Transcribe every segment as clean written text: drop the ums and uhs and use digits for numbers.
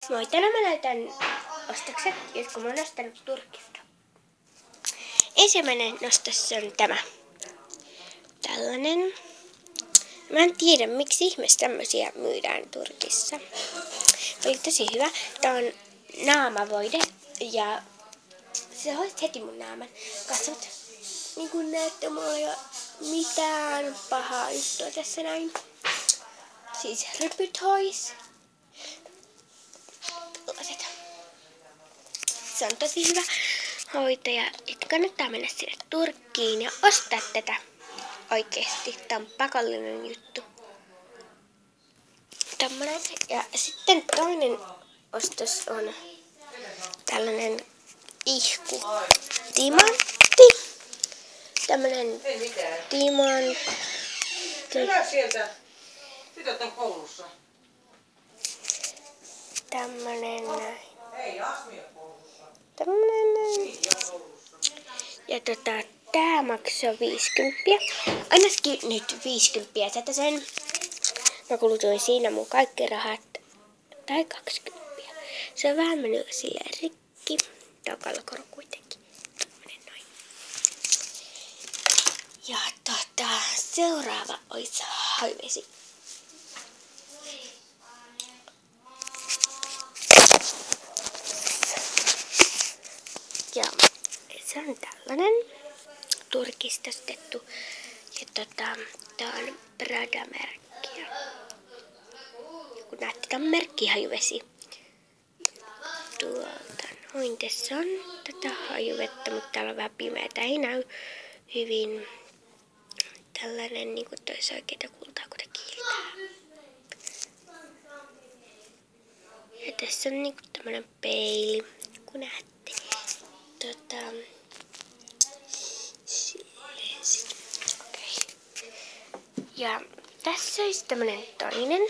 Moi, tänään mä näytän ostokset, jotka mä oon ostanut Turkista. Ensimmäinen ostos on tämä. Tällainen. Mä en tiedä, miksi ihmeessä tämmösiä myydään Turkissa. Oli tosi hyvä. Tää on naamavoide ja se hoiti heti mun naaman kasvot. Niin kun näette, mulla ei ole mitään pahaa juttua tässä näin. Siis rypyt hois. Se on tosi hyvä hoitaja, että kannattaa mennä sinne Turkkiin ja ostaa tätä oikeesti. Tää on pakollinen juttu. Tämmönen. Ja sitten toinen ostos on tällainen ihku timantti. Tämmönen timantti. Hyvä sieltä. Tytöt on koulussa. Tämmönen näin. Ei, Asmi on koulussa. Tämmönen näin. Ja tää maksaa 50. Ainakin nyt 50 sen. Mä kulutuin siinä mun kaikki rahat. Tai 20. Se on vähän mennyt silleen rikki. Tää on kalkoro kuitenkin. Noin. Ja seuraava olisi haivesi. Ja se on tällainen Turkista ostettu. Ja tää on Prada-merkkiä. Kun näette, tää on merkkihajuvesi. Tuolta noin tässä on tätä hajuvettä, mutta täällä on vähän pimeätä. Ei näy hyvin. Tällainen niinku tois oikeita kultaa, kun kiiltää. Ja tässä on niinku tämmönen peili, kun näette. Ja tässä olisi tämmönen toinen,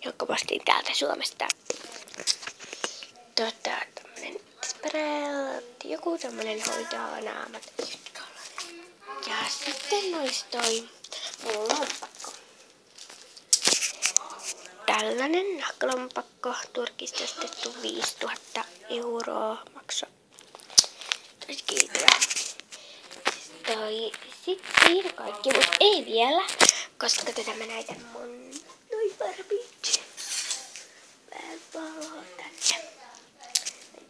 jonka postin täältä Suomesta. Tämmönen joku tämmönen hoitaa naamat. Ja sitten olisi toi mun lompakko. Tällainen nahkalompakko Turkista ostettu 5000 € maksoi. Tosi kiitoa. Sitten siinä kaikki, mutta ei vielä, koska tätä mä näytän mun noi barbit. Noi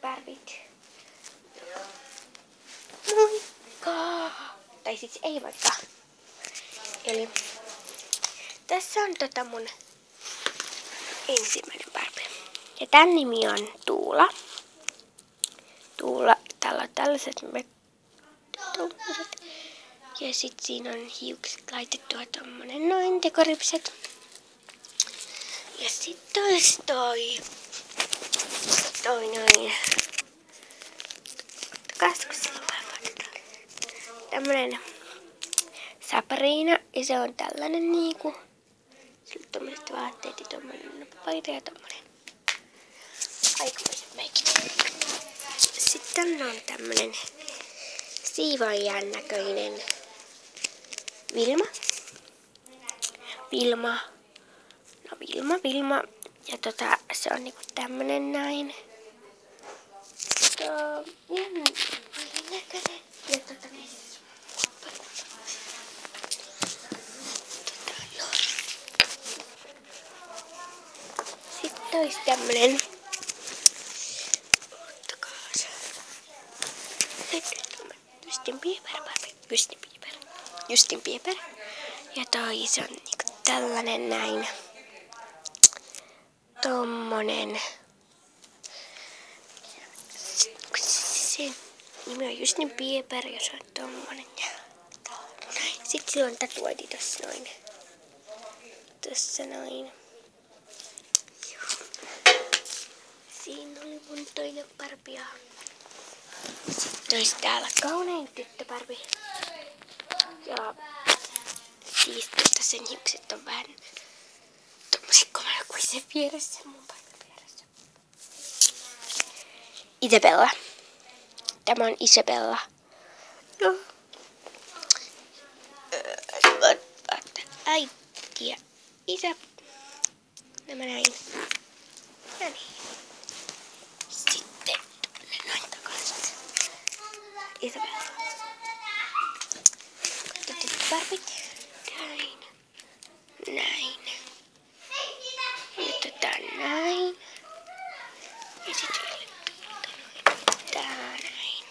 barbit. Moikka! Tai siis ei vaikka. Eli tässä on mun ensimmäinen barbie. Ja tän nimi on Tuula. Tuula, täällä on tällaiset ja sit siinä on hiukset laitettu tommonen noin tekoripset. Ja sit olisi toi noin. Tämmönen Sabrina ja se on tällainen niinku. Sillä on tommoset vaatteet ja tommonen paita ja tommonen. Aikamoiset meikit. Sitten on tämmönen siivoojan näköinen Vilma. Ja se on niinku tämmönen näin. Näköinen. Ja sitten olisi tämmönen. Justin Bieber. Ja toi se on niinku tällainen näin. Tommonen. Se nimi on Justin Bieber ja se on tommonen. Sitten sillä on tatuointi tossa noin. Siinä oli mun toinen Barbie. Sitten olisi täällä kaunein tyttöparvi. Ja siis sen hiukset on vähän tommoset komana kuin se vieressä, mun paikan vieressä. Isabella. Tämä on Isabella. Joo. Äiti ja isä. Nämä näin. Ja niin. barbit. Näin. Näin. Nyt näin. Ja sitten tää näin.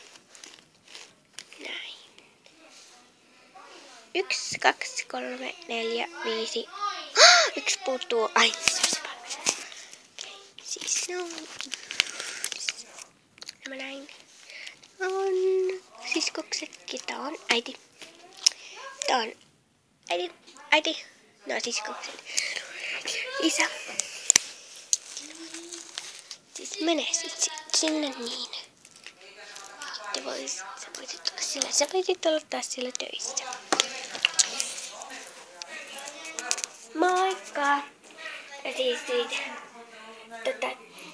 Näin. 1, 2, 3, 4, 5. Yksi puuttuu. Ai, se on se palvelu. Okei, siis noin. Nämä näin. On siskokset ja tää on äiti. Tää on äiti. Äiti. No siskokset. Isä. Siis menee sit sinne niin. Sä voisit olla sillä. Sä voisit olla taas siellä töissä. Moikka! Ja siis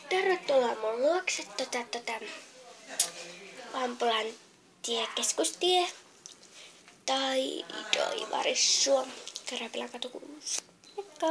tervetuloa mun luokse Ampulan keskustie tai Doivarissua. Karapelan katu 6. Moikka!